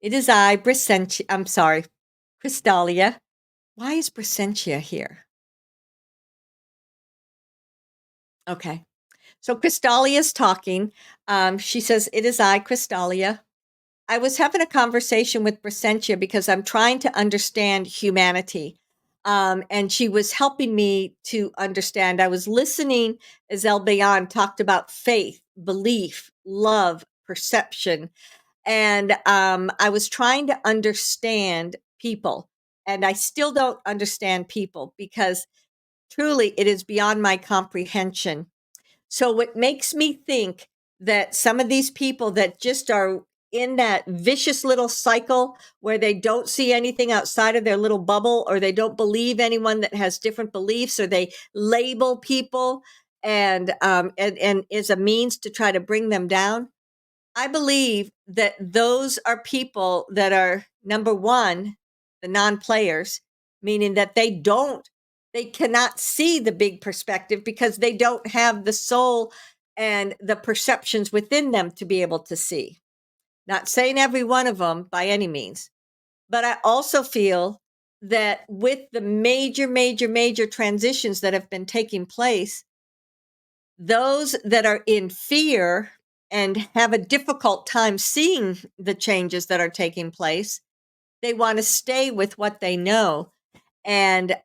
It is I, Brysentia. I'm sorry, Crystallia. Why is Brysentia here? Okay. So Crystallia is talking. She says, "It is I, Crystallia. I was having a conversation with Brysentia because I'm trying to understand humanity. And she was helping me to understand. I was listening as Albayon talked about faith, belief, love, perception. And I was trying to understand people. And I still don't understand people because truly it is beyond my comprehension. So, what makes me think that some of these people that just are in that vicious little cycle where they don't see anything outside of their little bubble, or they don't believe anyone that has different beliefs, or they label people and is a means to try to bring them down. I believe that those are people that are number one, the non players, meaning that they cannot see the big perspective because they don't have the soul and the perceptions within them to be able to see. Not saying every one of them by any means, but I also feel that with the major transitions that have been taking place, those that are in fear and have a difficult time seeing the changes that are taking place, they want to stay with what they know. And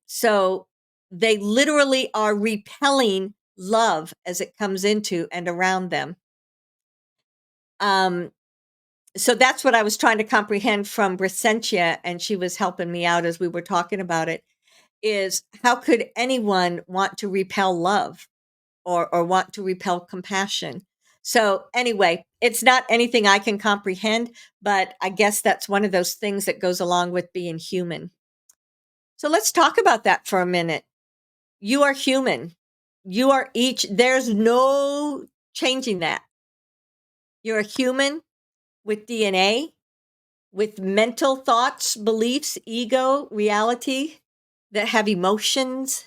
so they literally are repelling love as it comes into and around them. Um, so that's what I was trying to comprehend from Brysentia, and she was helping me out as we were talking about it, is how could anyone want to repel love? Or want to repel compassion. So anyway, it's not anything I can comprehend, but I guess that's one of those things that goes along with being human. So let's talk about that for a minute. You are human. You are each, there's no changing that. You're a human with DNA, with mental thoughts, beliefs, ego, reality that have emotions.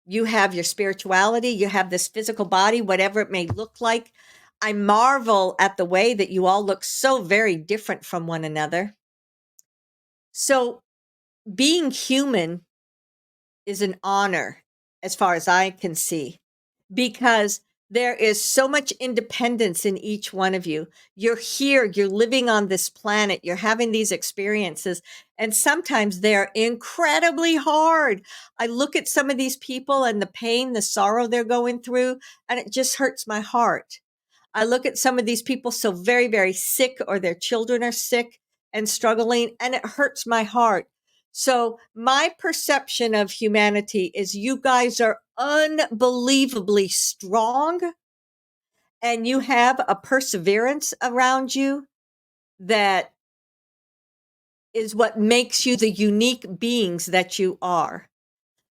You have your spirituality, you have this physical body, whatever it may look like. I marvel at the way that you all look so very different from one another. So, being human is an honor, as far as I can see, because there is so much independence in each one of you. You're here, you're living on this planet, you're having these experiences, and sometimes they're incredibly hard. I look at some of these people and the pain, the sorrow they're going through, and it just hurts my heart. I look at some of these people so very sick, or their children are sick and struggling, and it hurts my heart. So, my perception of humanity is you guys are unbelievably strong, and you have a perseverance around you that is what makes you the unique beings that you are.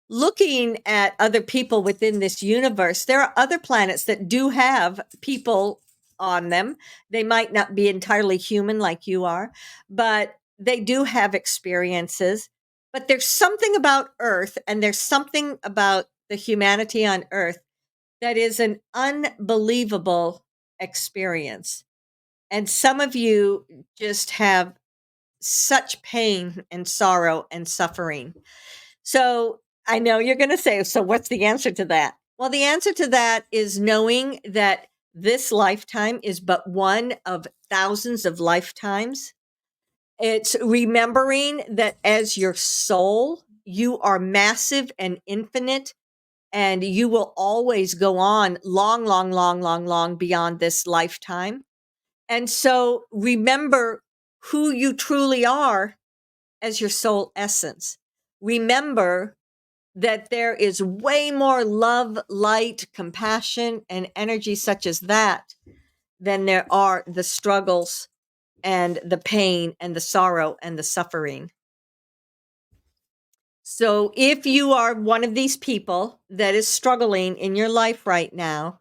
Looking at other people within this universe, there are other planets that do have people on them. They might not be entirely human like you are, but they do have experiences. But there's something about Earth, and there's something about the humanity on Earth that is an unbelievable experience. And some of you just have such pain and sorrow and suffering. So I know you're going to say, so what's the answer to that? Well, the answer to that is knowing that this lifetime is but one of thousands of lifetimes. It's remembering that as your soul, you are massive and infinite, and you will always go on long beyond this lifetime. And so remember who you truly are as your soul essence. Remember that there is way more love, light, compassion, and energy such as that than there are the struggles and the pain and the sorrow and the suffering. So if you are one of these people that is struggling in your life right now,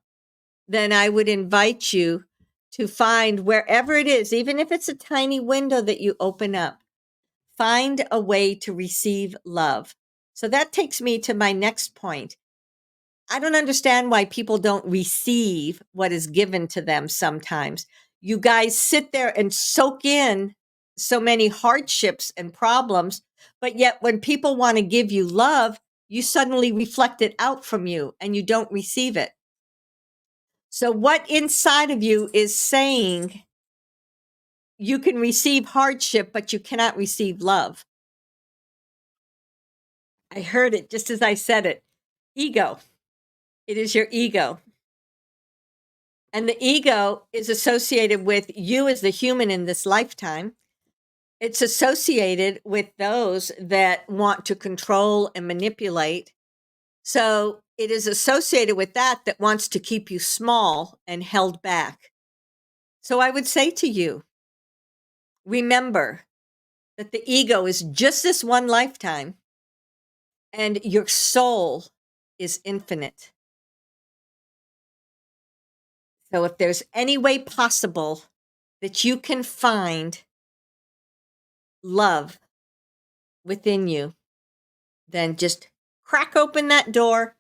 then I would invite you to find wherever it is, even if it's a tiny window that you open up, find a way to receive love. So that takes me to my next point. I don't understand why people don't receive what is given to them sometimes. You guys sit there and soak in so many hardships and problems, but yet when people want to give you love, you suddenly reflect it out from you and you don't receive it. So, what inside of you is saying you can receive hardship, but you cannot receive love? I heard it just as I said it. Ego. It is your ego. And the ego is associated with you as the human in this lifetime. It's associated with those that want to control and manipulate. So it is associated with that wants to keep you small and held back. So I would say to you, remember that the ego is just this one lifetime and your soul is infinite. So if there's any way possible that you can find love within you, then just crack open that door,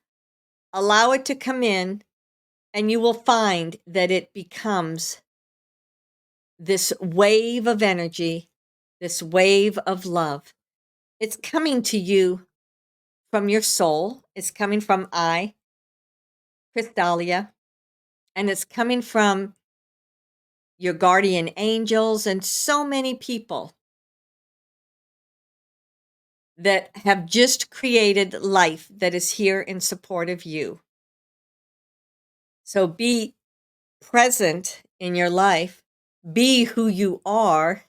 allow it to come in, and you will find that it becomes this wave of energy, this wave of love. It's coming to you from your soul. It's coming from Crystallia, and it's coming from your guardian angels and so many people that have just created life that is here in support of you. So be present in your life, be who you are,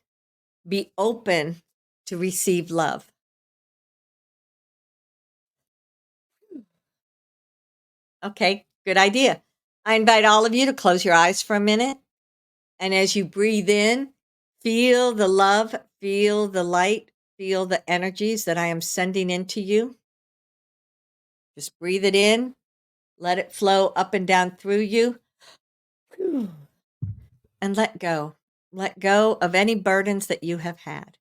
be open to receive love. Okay, good idea. I invite all of you to close your eyes for a minute. And as you breathe in, feel the love, feel the light, feel the energies that I am sending into you. Just breathe it in, let it flow up and down through you, and let go. Let go of any burdens that you have had.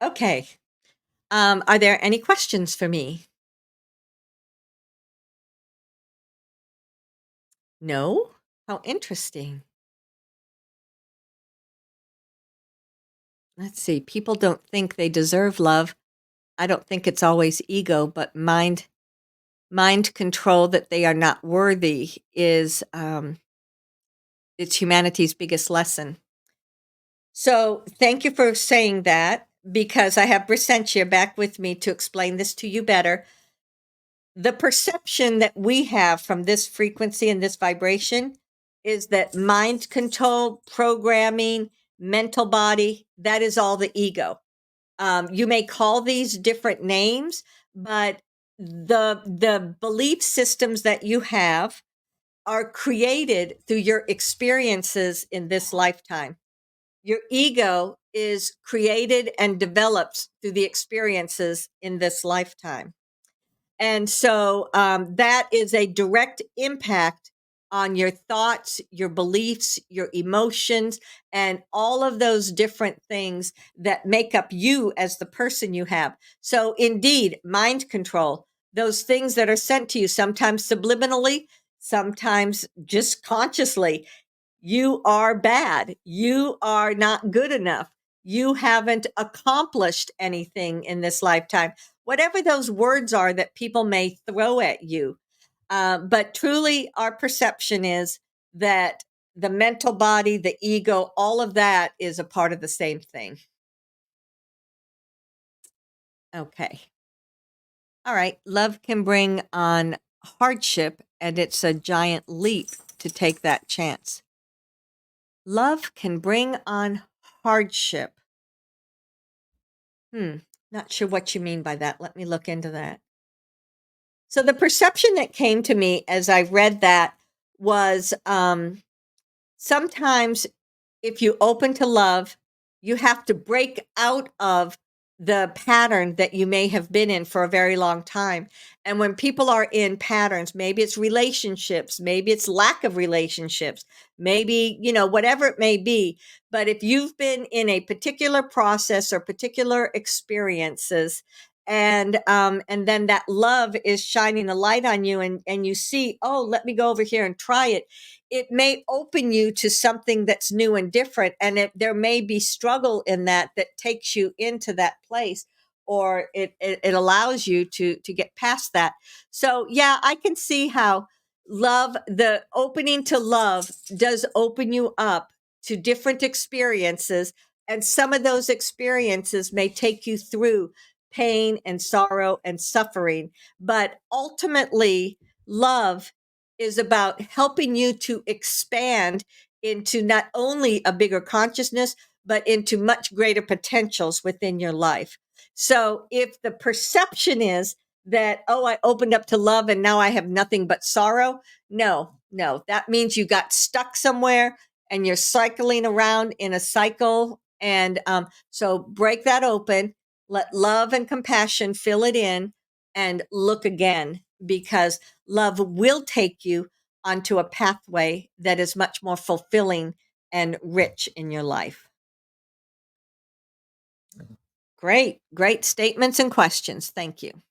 Okay. Are there any questions for me? No? How interesting. Let's see. People don't think they deserve love. I don't think it's always ego, but mind control that they are not worthy is it's humanity's biggest lesson. So thank you for saying that, because I have Brysentia back with me to explain this to you better. The perception that we have from this frequency and this vibration is that mind control, programming, mental body, that is all the ego. You may call these different names, but the belief systems that you have are created through your experiences in this lifetime. Your ego is created and developed through the experiences in this lifetime. And so that is a direct impact on your thoughts, your beliefs, your emotions, and all of those different things that make up you as the person you have. So, indeed, mind control, those things that are sent to you, sometimes subliminally, sometimes just consciously. You are bad. You are not good enough. You haven't accomplished anything in this lifetime. Whatever those words are that people may throw at you. But truly, our perception is that the mental body, the ego, all of that is a part of the same thing. Okay. All right. Love can bring on hardship, and it's a giant leap to take that chance. Love can bring on hardship. Not sure what you mean by that. Let me look into that. So the perception that came to me as I read that was sometimes if you open to love, you have to break out of the pattern that you may have been in for a very long time. And when people are in patterns, maybe it's relationships, maybe it's lack of relationships, maybe, whatever it may be. But if you've been in a particular process or particular experiences And then that love is shining a light on you, and you see, oh, let me go over here and try it. It may open you to something that's new and different, and there may be struggle in that takes you into that place, or it allows you to get past that. So yeah, I can see how love, the opening to love, does open you up to different experiences, and some of those experiences may take you through pain and sorrow and suffering. But ultimately, love is about helping you to expand into not only a bigger consciousness, but into much greater potentials within your life. So if the perception is that, oh, I opened up to love and now I have nothing but sorrow, no, that means you got stuck somewhere and you're cycling around in a cycle. And so break that open, let love and compassion fill it in, and look again, because love will take you onto a pathway that is much more fulfilling and rich in your life. Great statements and questions. Thank you.